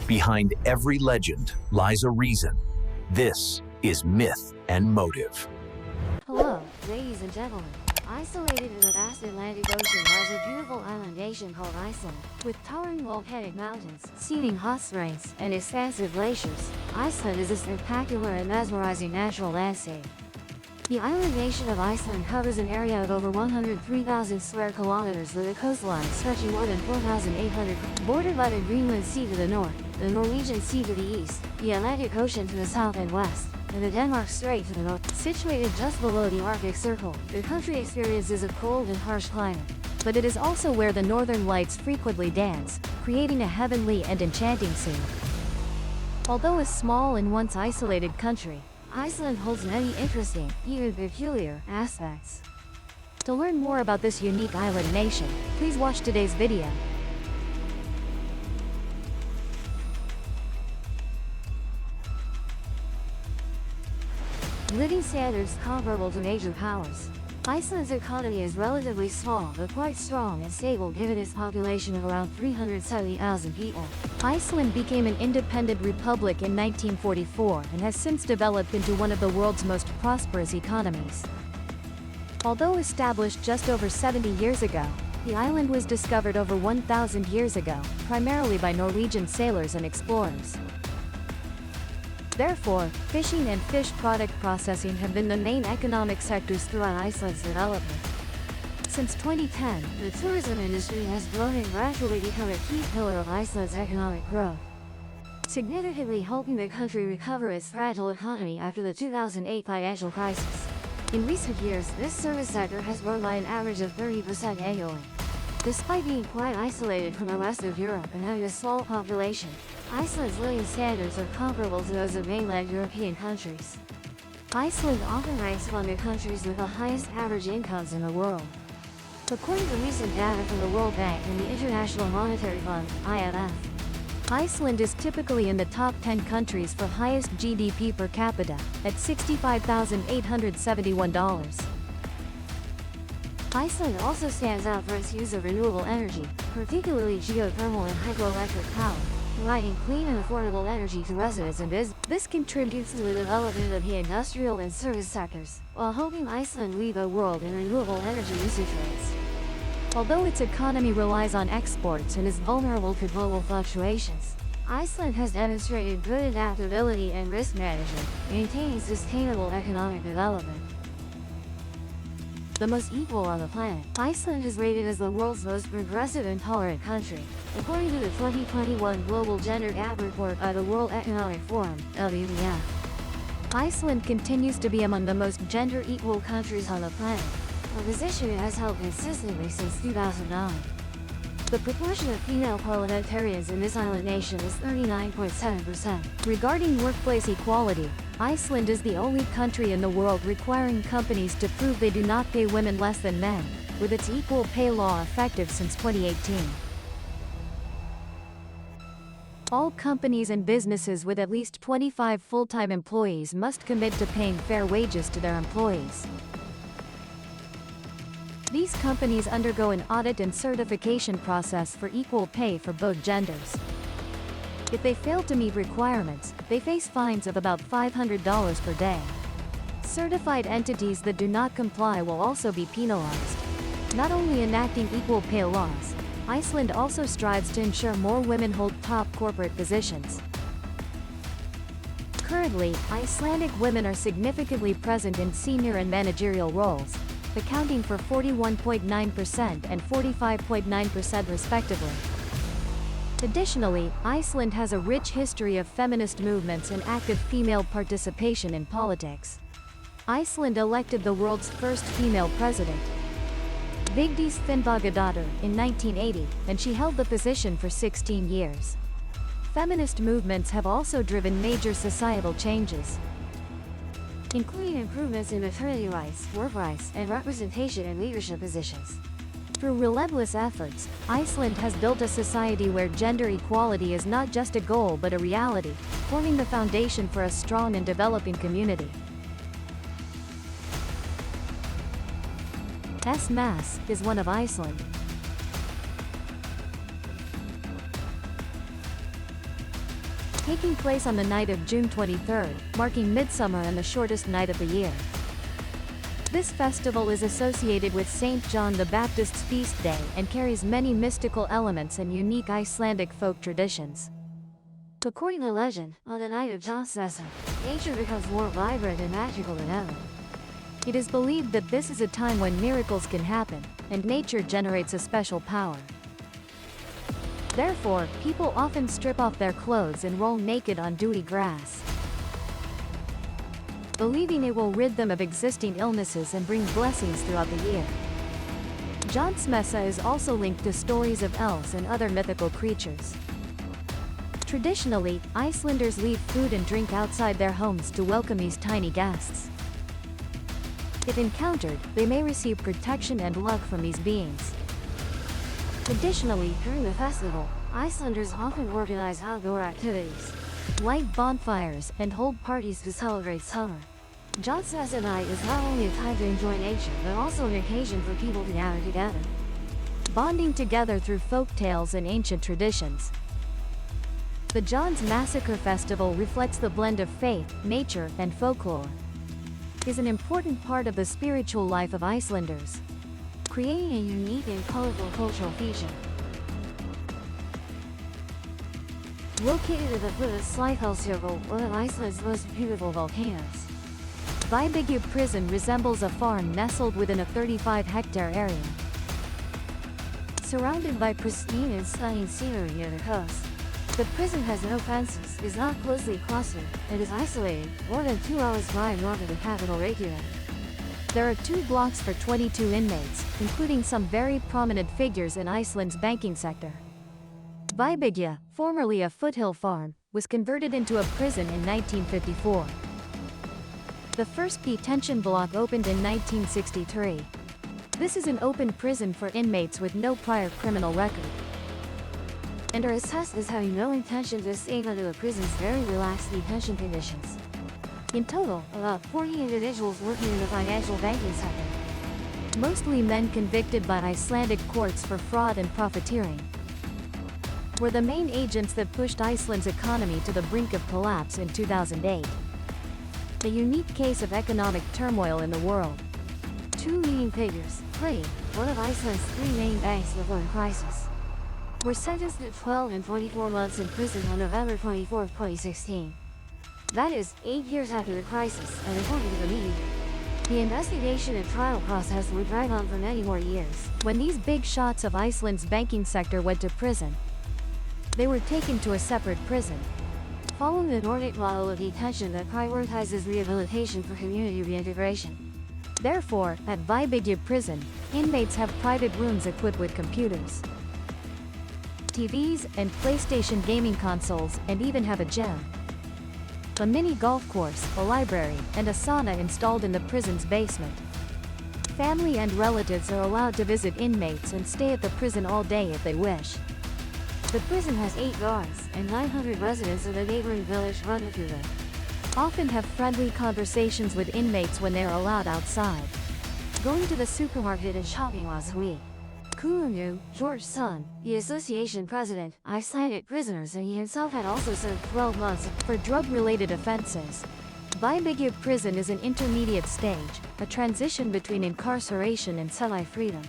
Behind every legend lies a reason. This is Myth and Motive. Hello, ladies and gentlemen. Isolated in the vast Atlantic Ocean lies a beautiful island nation called Iceland. With towering volcanic mountains, seething hot springs, and expansive glaciers, Iceland is a spectacular and mesmerizing natural landscape. The island nation of Iceland covers an area of over 103,000 square kilometers with a coastline stretching more than 4,800, bordered by the Greenland Sea to the north, the Norwegian Sea to the east, the Atlantic Ocean to the south and west, and the Denmark Strait to the north. Situated just below the Arctic Circle, the country experiences a cold and harsh climate. But it is also where the northern lights frequently dance, creating a heavenly and enchanting scene. Although a small and once isolated country, Iceland holds many interesting, even peculiar, aspects. To learn more about this unique island nation, please watch today's video. Living standards comparable to major powers. Iceland's economy is relatively small but quite strong and stable given its population of around 370,000 people. Iceland became an independent republic in 1944 and has since developed into one of the world's most prosperous economies. Although established just over 70 years ago, the island was discovered over 1,000 years ago, primarily by Norwegian sailors and explorers. Therefore, fishing and fish product processing have been the main economic sectors throughout Iceland's development. Since 2010, the tourism industry has grown and gradually become a key pillar of Iceland's economic growth, significantly helping the country recover its fragile economy after the 2008 financial crisis. In recent years, this service sector has grown by an average of 30% annually. Despite being quite isolated from the rest of Europe and having a small population, Iceland's living standards are comparable to those of mainland European countries. Iceland often ranks among the countries with the highest average incomes in the world. According to recent data from the World Bank and the International Monetary Fund, IMF, Iceland is typically in the top 10 countries for highest GDP per capita, at $65,871. Iceland also stands out for its use of renewable energy, particularly geothermal and hydroelectric power, providing clean and affordable energy to residents and business. This contributes to the development of the industrial and service sectors, while helping Iceland lead the world in renewable energy usage rates. Although its economy relies on exports and is vulnerable to global fluctuations, Iceland has demonstrated good adaptability and risk management, maintaining sustainable economic development. The most equal on the planet, Iceland is rated as the world's most progressive and tolerant country, according to the 2021 Global Gender Gap Report by the World Economic Forum, WEF. Iceland continues to be among the most gender-equal countries on the planet, a position it has held consistently since 2009. The proportion of female parliamentarians in this island nation is 39.7%. Regarding workplace equality, Iceland is the only country in the world requiring companies to prove they do not pay women less than men, with its equal pay law effective since 2018. All companies and businesses with at least 25 full-time employees must commit to paying fair wages to their employees. These companies undergo an audit and certification process for equal pay for both genders. If they fail to meet requirements, they face fines of about $500 per day. Certified entities that do not comply will also be penalized. Not only enacting equal pay laws, Iceland also strives to ensure more women hold top corporate positions. Currently, Icelandic women are significantly present in senior and managerial roles, accounting for 41.9% and 45.9% respectively. Additionally, Iceland has a rich history of feminist movements and active female participation in politics. Iceland elected the world's first female president, Vigdís Finnbogadóttir, in 1980, and she held the position for 16 years. Feminist movements have also driven major societal changes, including improvements in maternity rights, work rights, and representation in leadership positions. Through relentless efforts, Iceland has built a society where gender equality is not just a goal but a reality, forming the foundation for a strong and developing community. Mass is one of taking place on the night of June 23rd, marking midsummer and the shortest night of the year. This festival is associated with St. John the Baptist's feast day and carries many mystical elements and unique Icelandic folk traditions. According to legend, on the night of John's Messa, nature becomes more vibrant and magical than ever. It is believed that this is a time when miracles can happen, and nature generates a special power. Therefore, people often strip off their clothes and roll naked on dewy grass, believing it will rid them of existing illnesses and bring blessings throughout the year. John's Messa is also linked to stories of elves and other mythical creatures. Traditionally, Icelanders leave food and drink outside their homes to welcome these tiny guests. If encountered, they may receive protection and luck from these beings. Additionally, during the festival, Icelanders often organize outdoor activities, light bonfires, and hold parties to celebrate summer. John's Messa night is not only a time to enjoy nature, but also an occasion for people to gather together, bonding together through folk tales and ancient traditions. The John's Massacre Festival reflects the blend of faith, nature, and folklore. It is an important part of the spiritual life of Icelanders, creating a unique and colorful cultural feature. Located at the foot of Sleipnisfjall, one of Iceland's most beautiful volcanoes, Viking prison resembles a farm nestled within a 35-hectare area. Surrounded by pristine and stunning scenery near the coast, the prison has no fences, is not closely clustered, and is isolated, more than 2 hours drive north of the capital Reykjavik. There are 2 blocks for 22 inmates, including some very prominent figures in Iceland's banking sector. Viking, formerly a foothill farm, was converted into a prison in 1954. The first detention block opened in 1963. This is an open prison for inmates with no prior criminal record, and are assessed as having no intention to escape under the prison's very relaxed detention conditions. In total, about 40 individuals working in the financial banking sector, mostly men convicted by Icelandic courts for fraud and profiteering, were the main agents that pushed Iceland's economy to the brink of collapse in 2008. A unique case of economic turmoil in the world. 2 leading figures, one of Iceland's 3 main banks before the crisis, were sentenced to 12 and 24 months in prison on November 24, 2016. That is, 8 years after the crisis, and according to the media, the investigation and trial process would drag on for many more years. When these big shots of Iceland's banking sector went to prison, they were taken to a separate prison, following the Nordic model of detention that prioritizes rehabilitation for community reintegration. Therefore, at Viking prison, inmates have private rooms equipped with computers, TVs, and PlayStation gaming consoles, and even have a gym, a mini golf course, a library, and a sauna installed in the prison's basement. Family and relatives are allowed to visit inmates and stay at the prison all day if they wish. The prison has 8 guards, and 900 residents of the neighboring village Rundafjörður often have friendly conversations with inmates when they are allowed outside, going to the supermarket and shopping once a week. Kulunu, George's son, the association president, Icelandic prisoners, and he himself had also served 12 months for drug-related offenses. Viking prison is an intermediate stage, a transition between incarceration and semi-freedom,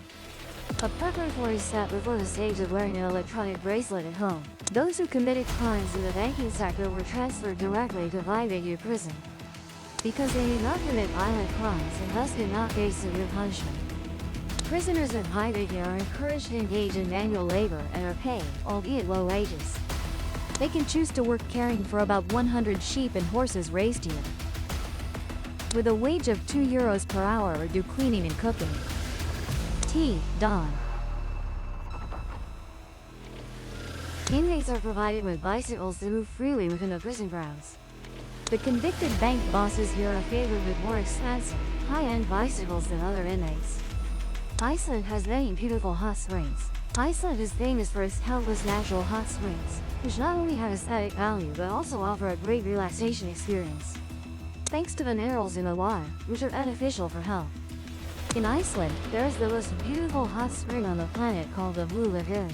a preparatory step before the stage of wearing an electronic bracelet at home. Those who committed crimes in the banking sector were transferred directly to Viking prison, because they did not commit violent crimes and thus did not face severe punishment. Prisoners at Viking are encouraged to engage in manual labor and are paid, albeit low wages. They can choose to work caring for about 100 sheep and horses raised here, with a wage of €2 per hour, or do cleaning and cooking. Dawn. Inmates are provided with bicycles to move freely within the prison grounds. The convicted bank bosses here are favored with more expensive, high-end bicycles than other inmates. Iceland has many beautiful hot springs. Iceland is famous for its countless natural hot springs, which not only have aesthetic value but also offer a great relaxation experience, thanks to the minerals in the water, which are beneficial for health. In Iceland, there is the most beautiful hot spring on the planet called the Blue Lagoon.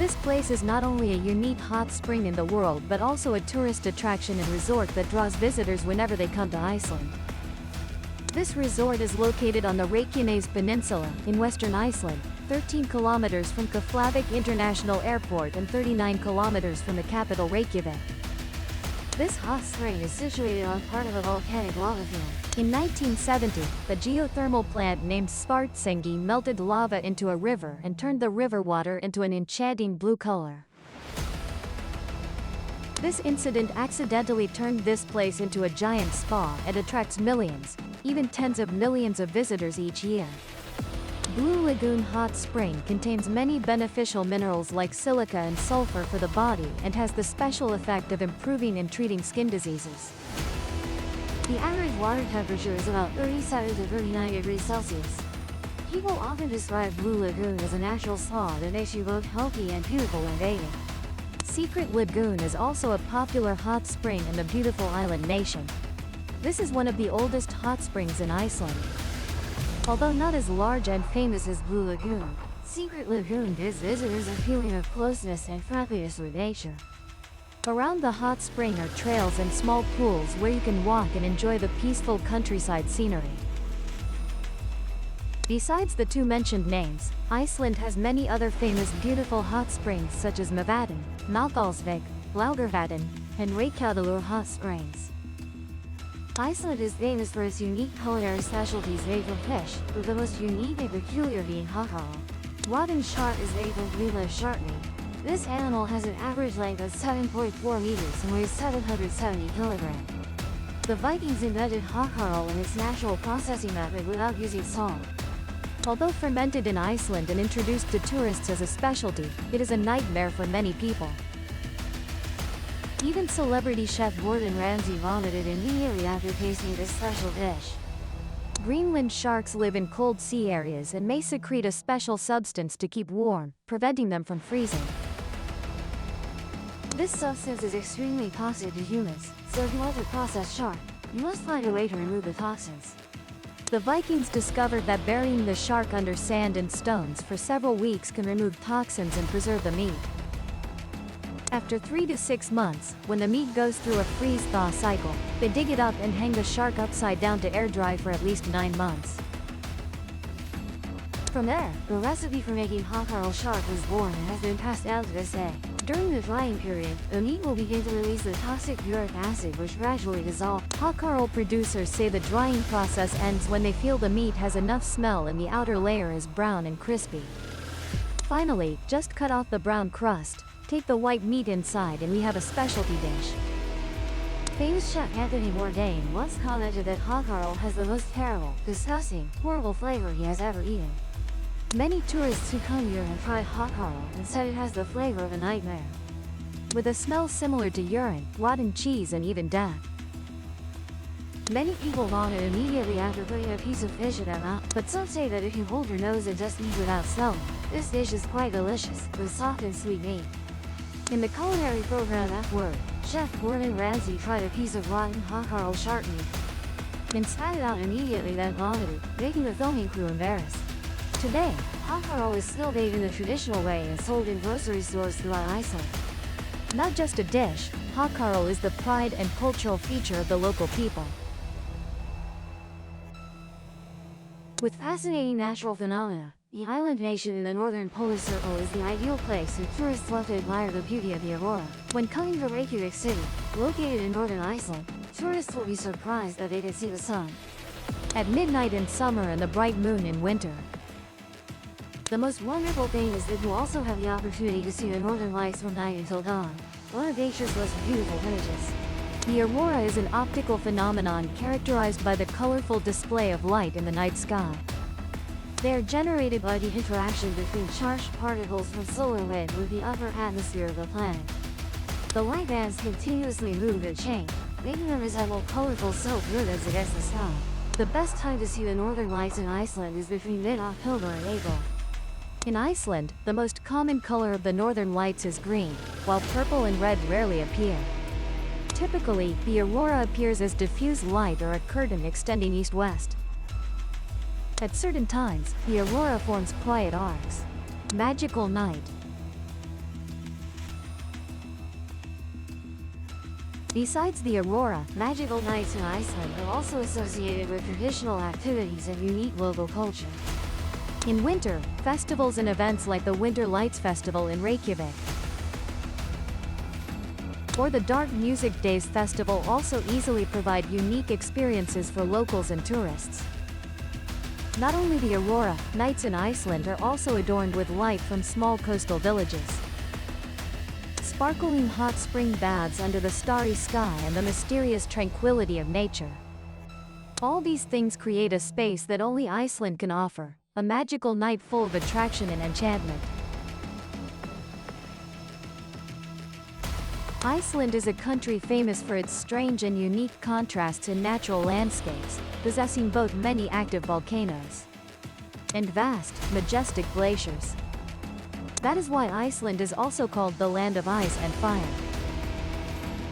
This place is not only a unique hot spring in the world but also a tourist attraction and resort that draws visitors whenever they come to Iceland. This resort is located on the Reykjanes Peninsula in western Iceland, 13 kilometers from Keflavik International Airport and 39 kilometers from the capital Reykjavik. This hot spring is situated on part of a volcanic lava field. In 1970, the geothermal plant named Svartsengi melted lava into a river and turned the river water into an enchanting blue color. This incident accidentally turned this place into a giant spa and attracts millions, even tens of millions of visitors each year. Blue Lagoon Hot Spring contains many beneficial minerals like silica and sulfur for the body and has the special effect of improving and treating skin diseases. The average water temperature is about 37 to 39 degrees Celsius. People often describe Blue Lagoon as a natural spa that makes you both healthy and beautiful when bathing. Secret Lagoon is also a popular hot spring in the beautiful island nation. This is one of the oldest hot springs in Iceland. Although not as large and famous as Blue Lagoon, Secret Lagoon gives visitors a feeling of closeness and friendliness with nature. Around the hot spring are trails and small pools where you can walk and enjoy the peaceful countryside scenery. Besides the two mentioned names, Iceland has many other famous beautiful hot springs such as Mavaden, Nauthólsvík, Laugarvatn, and Reykjadalur hot springs. Iceland is famous for its unique culinary specialties made from fish, with the most unique and peculiar being hakkarl. Rotten shark is made from greenland shark meat. This animal has an average length of 7.4 meters and weighs 770 kilograms. The Vikings invented hakkarl in its natural processing method without using salt. Although fermented in Iceland and introduced to tourists as a specialty, it is a nightmare for many people. Even celebrity chef Gordon Ramsay vomited immediately after tasting this special dish. Greenland sharks live in cold sea areas and may secrete a special substance to keep warm, preventing them from freezing. This substance is extremely toxic to humans, so if you want to process shark, you must find a way to remove the toxins. The Vikings discovered that burying the shark under sand and stones for several weeks can remove toxins and preserve the meat. After 3 to 6 months, when the meat goes through a freeze-thaw cycle, they dig it up and hang the shark upside down to air dry for at least 9 months. From there, the recipe for making hakkarl shark was born and has been passed down to this day. During the drying period, the meat will begin to release the toxic uric acid which gradually dissolves. Hakkarl producers say the drying process ends when they feel the meat has enough smell and the outer layer is brown and crispy. Finally, just cut off the brown crust, take the white meat inside and we have a specialty dish. Famous chef Anthony Bourdain once commented that hakkarl has the most terrible, disgusting, horrible flavor he has ever eaten. Many tourists who come here have tried hakkarl and said it has the flavor of a nightmare, with a smell similar to urine, rotten cheese and even death. Many people vomit immediately after putting a piece of fish in their mouth, but some say that if you hold your nose and just eat without smelling, this dish is quite delicious, with soft and sweet meat. In the culinary program F-Word, Chef Gordon Ramsay tried a piece of rotten hakkarl shark meat and spat it out immediately, then vomited, making the filming crew embarrassed. Today, hakkarl is still made in the traditional way and sold in grocery stores throughout Iceland. Not just a dish, hakkarl is the pride and cultural feature of the local people. With fascinating natural phenomena, the island nation in the northern polar circle is the ideal place and tourists love to admire the beauty of the aurora. When coming to Reykjavik City, located in northern Iceland, tourists will be surprised that they can see the sun at midnight in summer and the bright moon in winter. The most wonderful thing is that you also have the opportunity to see the northern lights from night until dawn, one of nature's most beautiful images. The aurora is an optical phenomenon characterized by the colorful display of light in the night sky. They are generated by the interaction between charged particles from solar wind with the upper atmosphere of the planet. The light bands continuously move and change, making them resemble colorful silk ribbons against the sky. The best time to see the northern lights in Iceland is between mid-October and April. In Iceland, the most common color of the northern lights is green, while purple and red rarely appear. Typically, the aurora appears as diffuse light or a curtain extending east-west. At certain times, the aurora forms quiet arcs. Magical night. Besides the aurora, magical nights in Iceland are also associated with traditional activities and unique local culture. In winter, festivals and events like the Winter Lights Festival in Reykjavik or the Dark Music Days Festival also easily provide unique experiences for locals and tourists. Not only the aurora, nights in Iceland are also adorned with light from small coastal villages. Sparkling hot spring baths under the starry sky and the mysterious tranquility of nature. All these things create a space that only Iceland can offer, a magical night full of attraction and enchantment. Iceland is a country famous for its strange and unique contrasts in natural landscapes, possessing both many active volcanoes and vast, majestic glaciers. That is why Iceland is also called the land of ice and fire.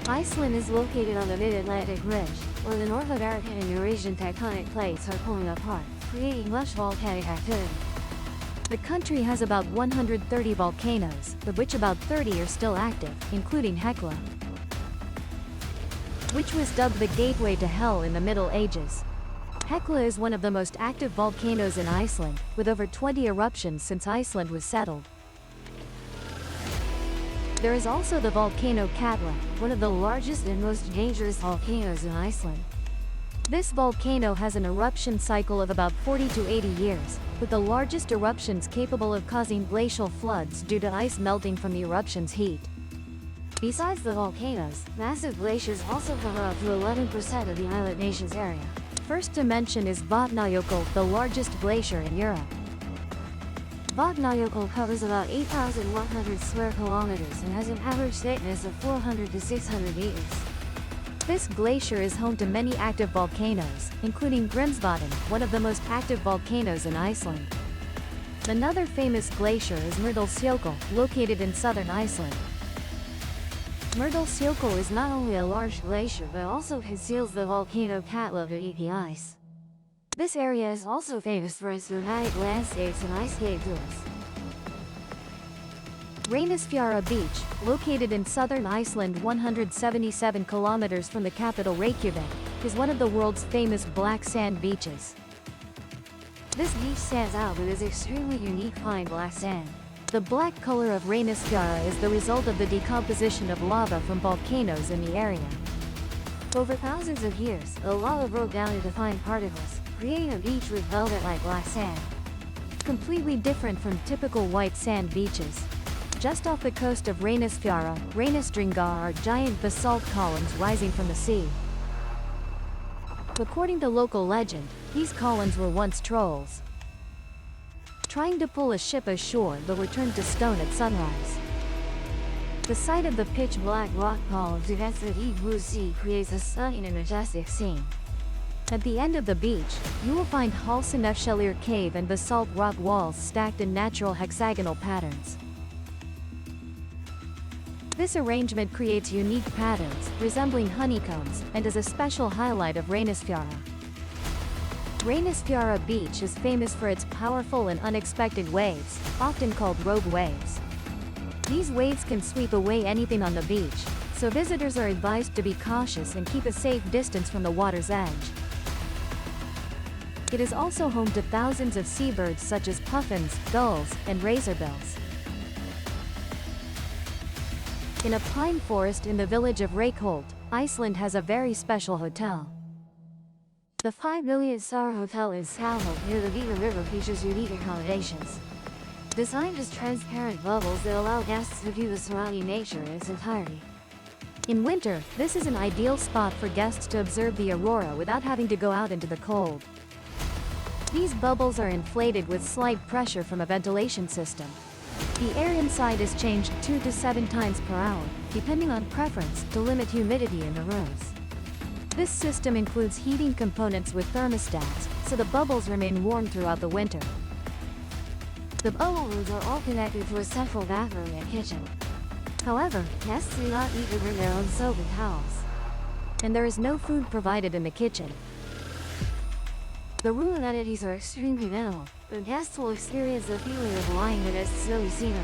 Iceland is located on the mid-Atlantic ridge, where the North American and Eurasian tectonic plates are pulling apart, creating much volcanic activity. The country has about 130 volcanoes, of which about 30 are still active, including Hekla, which was dubbed the gateway to hell in the Middle Ages. Hekla is one of the most active volcanoes in Iceland, with over 20 eruptions since Iceland was settled. There is also the volcano Katla, one of the largest and most dangerous volcanoes in Iceland. This volcano has an eruption cycle of about 40 to 80 years, with the largest eruptions capable of causing glacial floods due to ice melting from the eruption's heat. Besides the volcanoes, massive glaciers also cover up to 11% of the island nation's area. First to mention is Vatnajökull, the largest glacier in Europe. Vatnajökull covers about 8,100 square kilometers and has an average thickness of 400 to 600 meters. This glacier is home to many active volcanoes, including Grímsvötn, one of the most active volcanoes in Iceland. Another famous glacier is Mýrdalsjökull, located in southern Iceland. Mýrdalsjökull is not only a large glacier but also conceals the volcano Katla beneath the ice. This area is also famous for its dramatic landscapes and ice skate tours. Reynisfjara Beach, located in southern Iceland 177 kilometers from the capital Reykjavik, is one of the world's famous black sand beaches. This beach stands out with its extremely unique fine black sand. The black color of Reynisfjara is the result of the decomposition of lava from volcanoes in the area. Over thousands of years, the lava broke down into fine particles, creating a beach with velvet-like black sand. Completely different from typical white sand beaches. Just off the coast of Reynisfjara, Reynisdrangar are giant basalt columns rising from the sea. According to local legend, these columns were once trolls, trying to pull a ship ashore but were turned to stone at sunrise. The sight of the pitch-black rock columns against the deep blue sea creates a stunning and majestic scene. At the end of the beach, you will find Hálsanefshellir cave and basalt rock walls stacked in natural hexagonal patterns. This arrangement creates unique patterns, resembling honeycombs, and is a special highlight of Reynisfjara. Reynisfjara Beach is famous for its powerful and unexpected waves, often called rogue waves. These waves can sweep away anything on the beach, so visitors are advised to be cautious and keep a safe distance from the water's edge. It is also home to thousands of seabirds such as puffins, gulls, and razorbills. In a pine forest in the village of Reykholt, Iceland has a very special hotel. The 5 million star hotel in Skálholt near the Víga River features unique accommodations, designed as transparent bubbles that allow guests to view the surrounding nature in its entirety. In winter, this is an ideal spot for guests to observe the aurora without having to go out into the cold. These bubbles are inflated with slight pressure from a ventilation system. The air inside is changed 2 to 7 times per hour, depending on preference, to limit humidity in the rooms. This system includes heating components with thermostats, so the bubbles remain warm throughout the winter. The bubble rooms are all connected to a central bathroom and kitchen. However, guests do not need to bring their own soap and towels, and there is no food provided in the kitchen. The room amenities are extremely minimal, but guests will experience the feeling of lying amidst snowy scenery.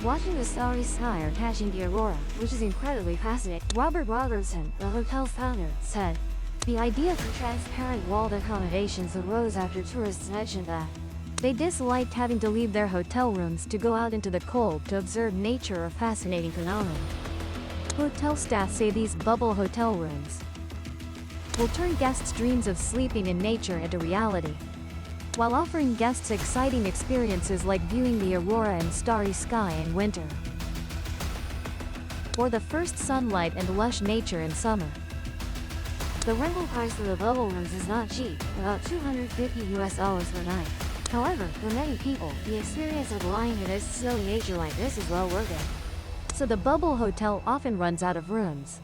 watching the starry sky or catching the aurora, which is incredibly fascinating. Robert Robertson, the hotel founder, said, "The idea for transparent walled accommodations arose after tourists mentioned that they disliked having to leave their hotel rooms to go out into the cold to observe nature or fascinating phenomena." Hotel staff say these bubble hotel rooms will turn guests' dreams of sleeping in nature into reality, while offering guests exciting experiences like viewing the aurora and starry sky in winter, or the first sunlight and lush nature in summer. The rental price for the bubble rooms is not cheap, about $250 per night. However, for many people, the experience of lying in this snowy nature like this is well worth it. So the bubble hotel often runs out of rooms.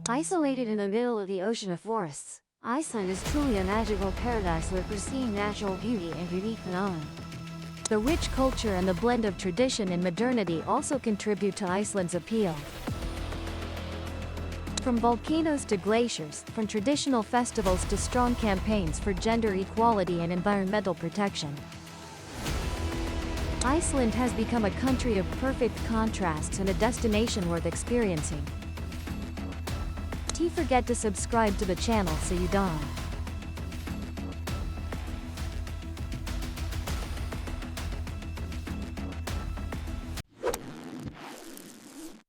Isolated in the middle of the ocean of forests, Iceland is truly a magical paradise with pristine natural beauty and unique phenomena. The rich culture and the blend of tradition and modernity also contribute to Iceland's appeal. From volcanoes to glaciers, from traditional festivals to strong campaigns for gender equality and environmental protection, Iceland has become a country of perfect contrasts and a destination worth experiencing. Don't forget to subscribe to the channel so you don't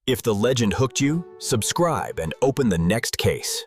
If the legend hooked you, subscribe and open the next case.